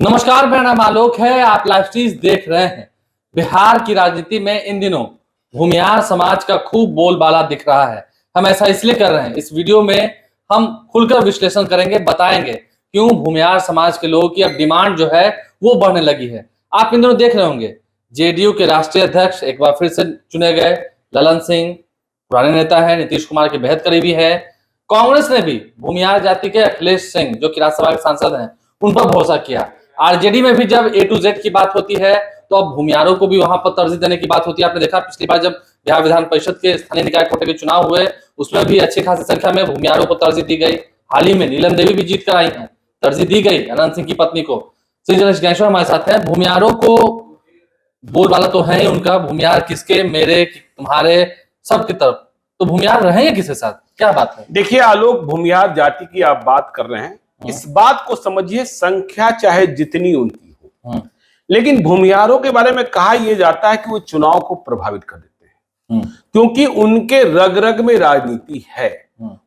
नमस्कार, मेरा नाम आलोक है। आप लाइव स्ट्रीज देख रहे हैं। बिहार की राजनीति में इन दिनों भूमिहार समाज का खूब बोलबाला दिख रहा है। हम ऐसा इसलिए कर रहे हैं, इस वीडियो में हम खुलकर विश्लेषण करेंगे, बताएंगे क्यों भूमिहार समाज के लोगों की अब डिमांड जो है वो बढ़ने लगी है। आप इन दिनों देख रहे होंगे जेडीयू के राष्ट्रीय अध्यक्ष एक बार फिर से चुने गए। ललन सिंह पुराने नेता है, नीतीश कुमार के बेहद करीबी है। कांग्रेस ने भी भूमिहार जाति के अखिलेश सिंह जो कि राज्यसभा के सांसद हैं उन पर भरोसा किया। आरजेडी में भी जब A to Z की बात होती है तो अब भूमिहारों को भी वहां पर तरजीह देने की बात होती है। आपने देखा पिछली बार जब बिहार विधान परिषद के स्थानीय निकाय कोटे के चुनाव हुए उसमें भी अच्छी खासी संख्या में भूमिहारों को तरजीह दी गई। हाल ही में नीलम देवी भी जीत कर आई है, तरजीह दी गई अनंत सिंह की पत्नी को। श्री गणेश ज्ञानेश्वर हमारे साथ हैं। भूमिहारों को बोलबाला तो है ही उनका, भूमिहार किसके, मेरे तुम्हारे सबकी तरफ, तो भूमिहार रहेंगे किसके साथ, क्या बात है? देखिए आलोक, भूमिहार जाति की आप बात कर रहे हैं, इस बात को समझिए, संख्या चाहे जितनी उनकी हो, लेकिन भूमिहारों के बारे में कहा यह जाता है कि वो चुनाव को प्रभावित कर देते हैं, क्योंकि उनके रग रग में राजनीति है।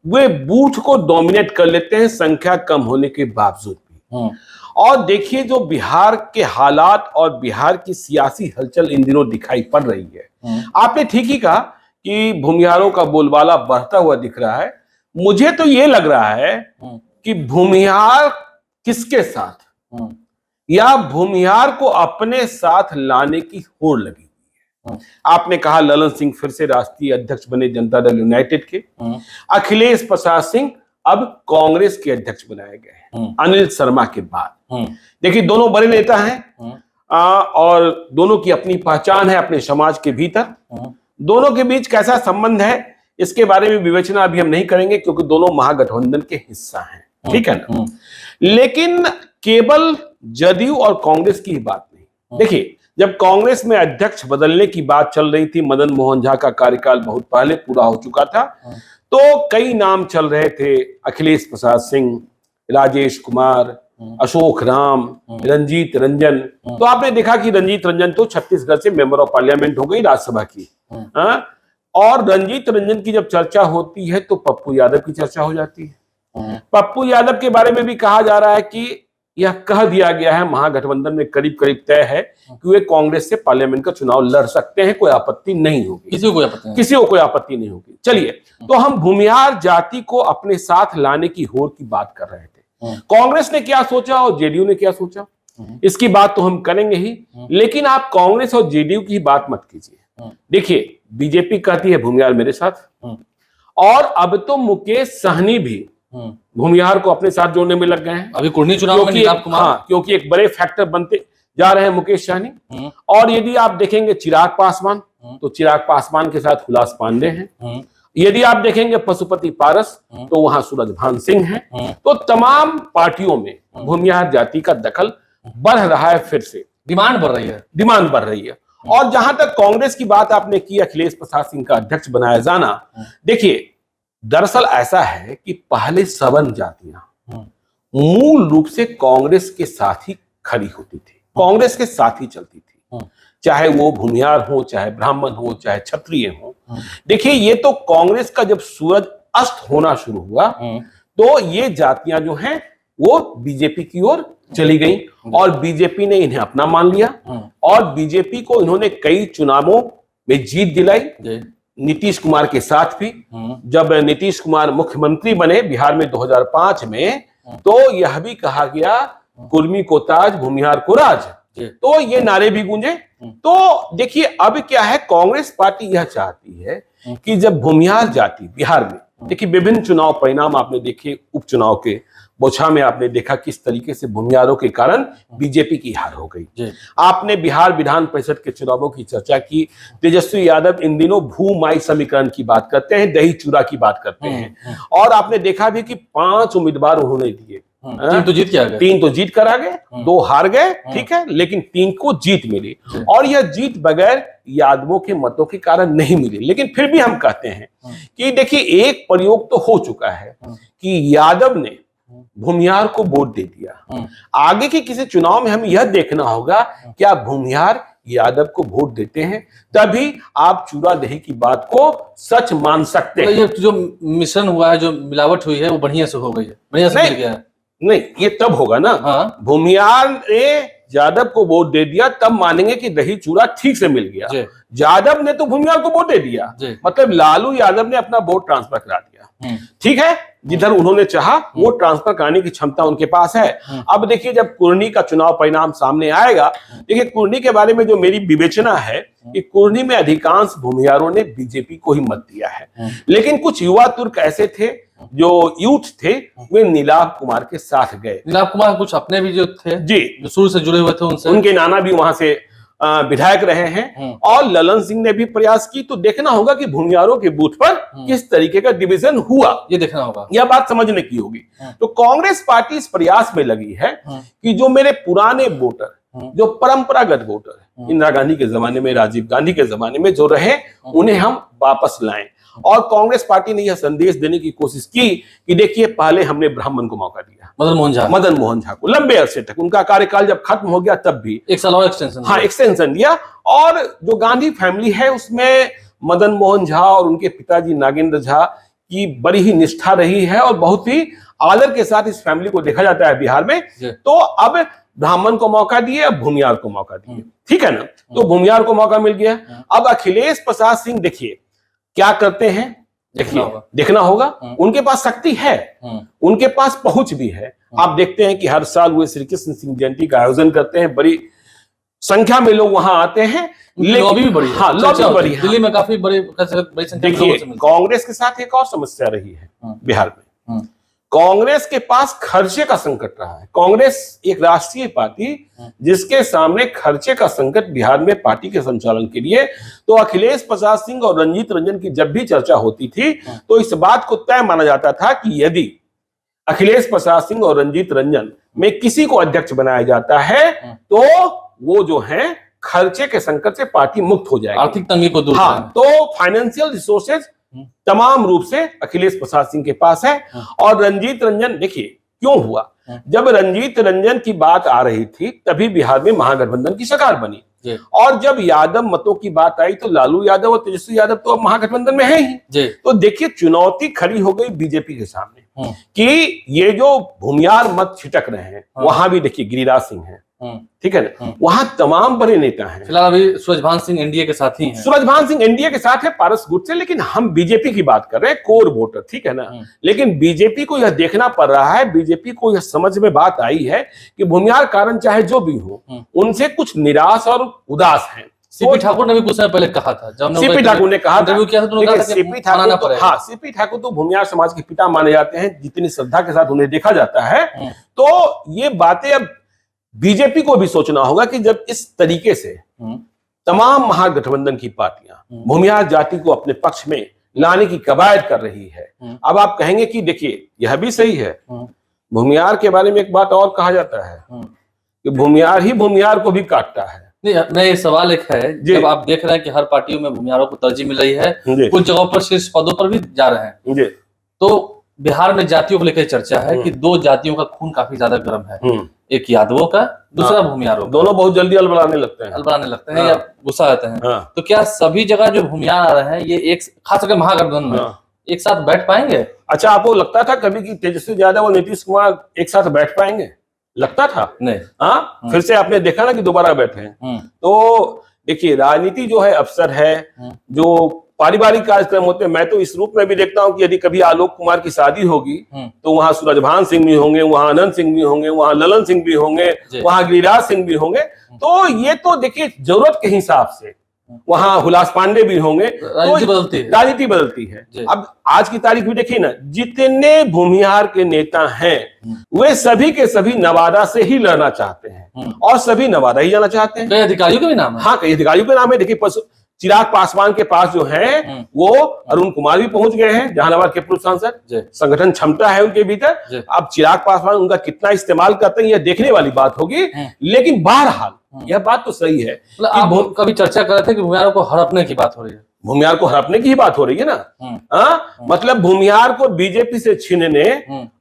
वे बूथ को डोमिनेट कर लेते हैं संख्या कम होने के बावजूद भी। और देखिए जो बिहार के हालात और बिहार की सियासी हलचल इन दिनों दिखाई पड़ रही है। आपने ठीक ही कहा कि भूमिहारों का बोलबाला बढ़ता हुआ दिख रहा है। मुझे तो ये लग रहा है कि भूमिहार किसके साथ या भूमिहार को अपने साथ लाने की होड़ लगी हुई है। आपने कहा ललन सिंह फिर से राष्ट्रीय अध्यक्ष बने जनता दल यूनाइटेड के। अखिलेश प्रसाद सिंह अब कांग्रेस के अध्यक्ष बनाए गए अनिल शर्मा के बाद। देखिए दोनों बड़े नेता हैं और दोनों की अपनी पहचान है अपने समाज के भीतर। दोनों के बीच कैसा संबंध है इसके बारे में विवेचना अभी हम नहीं करेंगे, क्योंकि दोनों महागठबंधन के हिस्सा हैं, ठीक है ना। लेकिन केवल जदयू और कांग्रेस की ही बात नहीं। देखिए जब कांग्रेस में अध्यक्ष बदलने की बात चल रही थी, मदन मोहन झा का कार्यकाल बहुत पहले पूरा हो चुका था, तो कई नाम चल रहे थे, अखिलेश प्रसाद सिंह, राजेश कुमार, अशोक राम, रंजीत रंजन। तो आपने देखा कि रंजीत रंजन तो छत्तीसगढ़ से मेंबर ऑफ पार्लियामेंट हो गई राज्यसभा की। और रंजीत रंजन की जब चर्चा होती है तो पप्पू यादव की चर्चा हो जाती है। पप्पू यादव के बारे में भी कहा जा रहा है कि यह कह दिया गया है, महागठबंधन में करीब करीब तय है कि वे कांग्रेस से पार्लियामेंट का चुनाव लड़ सकते हैं, कोई आपत्ति नहीं होगी, किसी को कोई आपत्ति नहीं होगी। चलिए, तो हम भूमिहार जाति को अपने साथ लाने की होड़ की बात कर रहे थे। कांग्रेस ने क्या सोचा और जेडीयू ने क्या सोचा, इसकी बात तो हम करेंगे ही, लेकिन आप कांग्रेस और जेडीयू की बात मत कीजिए। देखिए बीजेपी कहती है भूमिहार मेरे साथ, और अब तो मुकेश सहनी भी भूमिहार को अपने साथ जोड़ने में लग गए हैं। अभी कुर्नी चुनाव में क्योंकि एक बड़े फैक्टर बनते जा रहे हैं मुकेश सहनी। और यदि आप देखेंगे चिराग पासवान, तो चिराग पासवान के साथ हुलास पांडे हैं। यदि आप देखेंगे पशुपति पारस, तो वहां सूरजभान सिंह हैं। तो तमाम पार्टियों में भूमिहार जाति का दखल बढ़ रहा है, फिर से डिमांड बढ़ रही है। और जहां तक कांग्रेस की बात आपने की, अखिलेश प्रसाद सिंह का अध्यक्ष बनाया जाना, देखिए दरअसल ऐसा है कि पहले सवर्ण जातियां मूल रूप से कांग्रेस के साथ ही खड़ी होती थी, कांग्रेस के साथ ही चलती थी, चाहे वो भूमिहार हो, चाहे ब्राह्मण हो, चाहे क्षत्रिय हो। देखिए ये तो कांग्रेस का जब सूरज अस्त होना शुरू हुआ तो ये जातियां जो हैं वो बीजेपी की ओर चली गई, और बीजेपी ने इन्हें अपना मान लिया, और बीजेपी को इन्होंने कई चुनावों में जीत दिलाई। नीतीश कुमार के साथ भी, जब नीतीश कुमार मुख्यमंत्री बने बिहार में 2005 में, तो यह भी कहा गया कुर्मी को ताज, भूमिहार को राज, तो ये नारे भी गूंजे। तो देखिए अब क्या है, कांग्रेस पार्टी यह चाहती है कि जब भूमिहार जाति बिहार में, देखिए विभिन्न चुनाव परिणाम आपने देखे, उपचुनाव के बोछा में आपने देखा किस तरीके से भूमिहारों के कारण बीजेपी की हार हो गई। आपने बिहार विधान परिषद के चुनावों की चर्चा की, तेजस्वी यादव इन दिनों भू-माई समीकरण की बात करते हैं, दही चूड़ा की बात करते हैं, और आपने देखा भी कि 5 उम्मीदवार उन्होंने दिए, 3 तो जीत कर आ गए, 2 हार गए, ठीक है, लेकिन 3 को जीत मिली, और यह जीत बगैर यादवों के मतों के कारण नहीं मिली। लेकिन फिर भी हम कहते हैं कि देखिए एक प्रयोग तो हो चुका है कि यादव ने भूमिहार को वोट दे दिया। आगे के किसी चुनाव में हम यह देखना होगा क्या भूमिहार यादव को वोट देते हैं, तभी आप चूड़ा दही की बात को सच मान सकते हैं। ये जो मिश्रण हुआ है, जो मिलावट हुई है, वो बढ़िया से हो गई है, बढ़िया से मिल गया है। नहीं, ये तब होगा ना। हाँ। भूमियार ने यादव को वोट दे दिया, तब मानेंगे कि दही चूड़ा ठीक से मिल गया। यादव ने तो भूमियार को वोट दे दिया, मतलब लालू यादव ने अपना वोट ट्रांसफर करा दिया। ठीक है, जिधर उन्होंने चाहा वो ट्रांसफर कराने की क्षमता उनके पास है। अब देखिए, जब कुर्नी का चुनाव परिणाम सामने आएगा, देखिए कुर्नी के बारे में जो मेरी विवेचना है कि कुर्नी में अधिकांश भूमियारों ने बीजेपी को ही मत दिया है, लेकिन कुछ युवा तुर्क ऐसे थे जो यूथ थे, वे नीलाभ कुमार के साथ गए। नीलाभ कुमार कुछ अपने भी जो थे जी, जो शुरू से जुड़े हुए थे उनसे, उनके नाना भी वहां से विधायक रहे हैं, और ललन सिंह ने भी प्रयास की। तो देखना होगा कि भूमियारों के बूथ पर किस तरीके का डिवीजन हुआ, ये देखना होगा, यह बात समझने की होगी। तो कांग्रेस पार्टी इस प्रयास में लगी है कि जो मेरे पुराने वोटर, जो परंपरागत वोटर इंदिरा गांधी के जमाने में, राजीव गांधी के जमाने में जो रहे, उन्हें हम वापस लाएं। और कांग्रेस पार्टी ने यह संदेश देने की कोशिश की कि देखिए, पहले हमने ब्राह्मण को मौका दिया, मदन मोहन झा को, लंबे अरसे तक, उनका कार्यकाल जब खत्म हो गया तब भी 1 साल और एक्सटेंशन, हाँ एक्सटेंशन दिया। और जो गांधी फैमिली है उसमें मदन मोहन झा और उनके पिताजी नागेंद्र झा की बड़ी ही निष्ठा रही है और बहुत ही आदर के साथ इस फैमिली को देखा जाता है बिहार में। तो अब ब्राह्मण को मौका दिए, अब भूमियार को मौका दिए, ठीक है ना। तो भूमियार को मौका मिल गया। अब अखिलेश प्रसाद सिंह देखिए क्या करते हैं, देखिए देखना होगा। उनके पास शक्ति है, उनके पास पहुंच भी है। आप देखते हैं कि हर साल वो श्री कृष्ण सिंह जयंती का आयोजन करते हैं, बड़ी संख्या में लोग वहां आते हैं, लॉबी भी बड़ी है। हाँ, लॉबी बड़ी है दिल्ली में काफी बड़ी संख्या। देखिए, कांग्रेस के साथ एक और समस्या रही है बिहार में। कांग्रेस के पास खर्चे का संकट रहा है। कांग्रेस एक राष्ट्रीय पार्टी जिसके सामने खर्चे का संकट बिहार में पार्टी के संचालन के लिए, तो अखिलेश प्रसाद सिंह और रंजीत रंजन की जब भी चर्चा होती थी तो इस बात को तय माना जाता था कि यदि अखिलेश प्रसाद सिंह और रंजीत रंजन में किसी को अध्यक्ष बनाया जाता है तो वो जो है खर्चे के संकट से पार्टी मुक्त हो जाएगी, आर्थिक तंगी को दूर। हाँ, तो फाइनेंशियल रिसोर्सेज तमाम रूप से अखिलेश प्रसाद सिंह के पास है। और रंजीत रंजन, देखिए क्यों हुआ, जब रंजीत रंजन की बात आ रही थी तभी बिहार में महागठबंधन की सरकार बनी, और जब यादव मतों की बात आई तो लालू यादव और तेजस्वी यादव तो अब महागठबंधन में है ही। तो देखिए, चुनौती खड़ी हो गई बीजेपी के सामने कि ये जो भूमियार मत छिटक रहे हैं, वहां भी देखिए गिरिराज सिंह है, ठीक है ना, वहां तमाम बड़े नेता हैं। फिलहाल अभी सूरजभान सिंह एनडीए के साथ ही हैं। सूरजभान सिंह एनडीए के साथ है, पारस गुट से, लेकिन हम बीजेपी की बात कर रहे हैं, कोर वोटर, ठीक है ना। लेकिन बीजेपी को यह देखना पड़ रहा है, बीजेपी को यह समझ में बात आई है कि भूमियार कारण चाहे जो भी हो, उनसे कुछ निराश और उदास हैं। सीपी ठाकुर ने भी कुछ समय पहले कहा था, जब सीपी ठाकुर ने कहा था, सीपी ठाकुर तो भूमियार समाज के पिता माने जाते हैं, जितनी श्रद्धा के साथ उन्हें देखा जाता है। तो ये बातें अब बीजेपी को भी सोचना होगा कि जब इस तरीके से तमाम महागठबंधन की पार्टियां भूमियार जाति को अपने पक्ष में लाने की कवायद कर रही है, अब आप कहेंगे कि देखिए यह भी सही है, भूमियार के बारे में एक बात और कहा जाता है कि भूमियार ही भूमियार को भी काटता है। नहीं, ये सवाल एक है, जब आप देख रहे हैं कि हर पार्टियों में भूमियारों को तरजीह मिल रही है, कुछ जगहों पर शीर्ष पदों पर भी जा रहे हैं, तो बिहार में जातियों को लेकर चर्चा है कि 2 जातियों का खून काफी ज्यादा गर्म है, एक यादवों का, दूसरा भूमियारों। दोनों बहुत जल्दी अलबड़ाने लगते हैं या गुस्सा आते हैं। तो क्या सभी जगह जो भूमियार आ रहे हैं, ये एक खास करके महागठबंधन में एक साथ बैठ पाएंगे? अच्छा, आपको लगता था कभी कि तेजस्वी यादव और नीतीश कुमार एक साथ बैठ पाएंगे? लगता था नहीं। हाँ, फिर से आपने देखा ना कि दोबारा बैठे हैं। तो देखिए, राजनीति जो है अवसर है, जो पारिवारिक कार्यक्रम होते हैं, मैं तो इस रूप में भी देखता हूं कि यदि कभी आलोक कुमार की शादी होगी तो वहां सूरजभान सिंह भी होंगे, वहां अनंत सिंह भी होंगे, वहां ललन सिंह भी होंगे, वहां गिरिराज सिंह भी होंगे। तो ये तो देखिए जरूरत के हिसाब से वहां हुलास पांडे भी होंगे, राजनीति बदलती है। अब आज की तारीख में देखिए ना, जितने भूमिहार के नेता हैं वे सभी के सभी नवादा से ही लड़ना चाहते हैं और सभी नवादा ही जाना चाहते हैं। कई अधिकारियों के भी नाम है। हाँ, कई अधिकारियों के नाम है। देखिए, चिराग पासवान के पास जो है वो अरुण कुमार भी पहुंच गए हैं, जहानाबाद के पूर्व सांसद, संगठन क्षमता है उनके भीतर। अब चिराग पासवान उनका कितना इस्तेमाल करते हैं यह देखने वाली बात होगी, लेकिन बहरहाल यह बात तो सही है। आप कभी चर्चा कर रहे थे कि भूमियार को हड़पने की बात हो रही है, भूमियार को हड़पने की ही बात हो रही है ना। मतलब भूमियार को बीजेपी से छीनने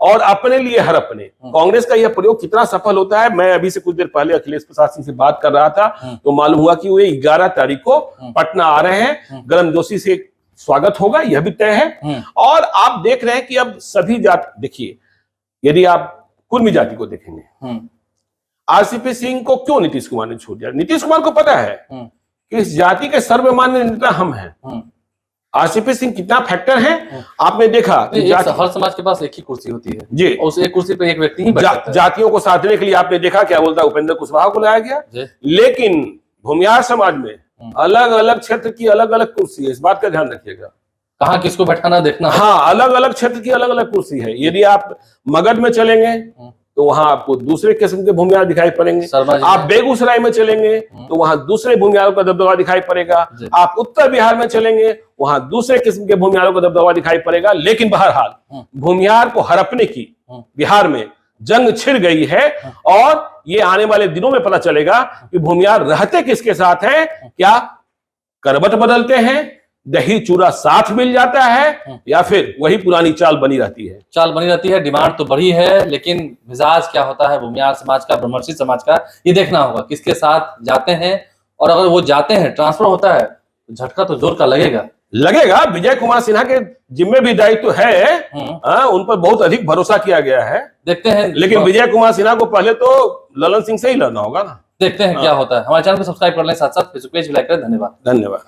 और अपने लिए हड़पने, कांग्रेस का यह प्रयोग कितना सफल होता है। मैं अभी से कुछ देर पहले अखिलेश प्रसाद सिंह से बात कर रहा था तो मालूम हुआ कि वे 11 तारीख को पटना आ रहे हैं, गर्मजोशी से स्वागत होगा, यह भी तय है। और आप देख रहे हैं कि अब सभी जात, देखिए यदि आप कुर्मी जाति को देखेंगे। आरसीपी सिंह को क्यों नीतीश कुमार ने छोड़ दिया? नीतीश कुमार को पता है कि इस जाति के सर्वमान्य नेता हम हैं। आरसीपी सिंह कितना फैक्टर है आपने देखा कि हर समाज के पास एक ही कुर्सी होती है जी, उस एक कुर्सी पे एक व्यक्ति ही बैठ सकता है। जातियों को साधने के लिए आपने देखा क्या बोलता है, उपेंद्र कुशवाहा को लाया गया। लेकिन भूमियार समाज में अलग अलग क्षेत्र की अलग अलग कुर्सी है, इस बात का ध्यान रखिएगा। कहाँ किसको बैठाना देखना। हाँ, अलग अलग क्षेत्र की अलग अलग कुर्सी है। यदि आप मगध में चलेंगे तो वहां आपको दूसरे किस्म के भूमियार दिखाई पड़ेंगे। आप बेगूसराय में चलेंगे तो वहां दूसरे भूमियारों का दबदबा दिखाई पड़ेगा। आप उत्तर बिहार में चलेंगे वहां दूसरे किस्म के भूमियारों का दबदबा दिखाई पड़ेगा। लेकिन बहरहाल भूमियार को हड़पने की बिहार में जंग छिड़ गई है और ये आने वाले दिनों में पता चलेगा कि भूमियार रहते किसके साथ हैं। क्या करवट बदलते हैं, दही चूरा साथ मिल जाता है, या फिर वही पुरानी चाल बनी रहती है? चाल बनी रहती है। डिमांड तो बढ़ी है, लेकिन मिजाज क्या होता है भूमियार समाज का, ब्रह्मर्षि समाज का, ये देखना होगा किसके साथ जाते हैं। और अगर वो जाते हैं, ट्रांसफर होता है, तो झटका तो जोर का लगेगा। विजय कुमार सिन्हा के जिम्मे भी दायित्व है, उन पर बहुत अधिक भरोसा किया गया है। देखते हैं, लेकिन विजय कुमार सिन्हा को पहले तो ललन सिंह से ही लड़ना होगा ना। देखते हैं क्या होता है। हमारे चैनल को सब्सक्राइब कर लें, साथ साथ फेसबुक पेज भी लाइक करें। धन्यवाद।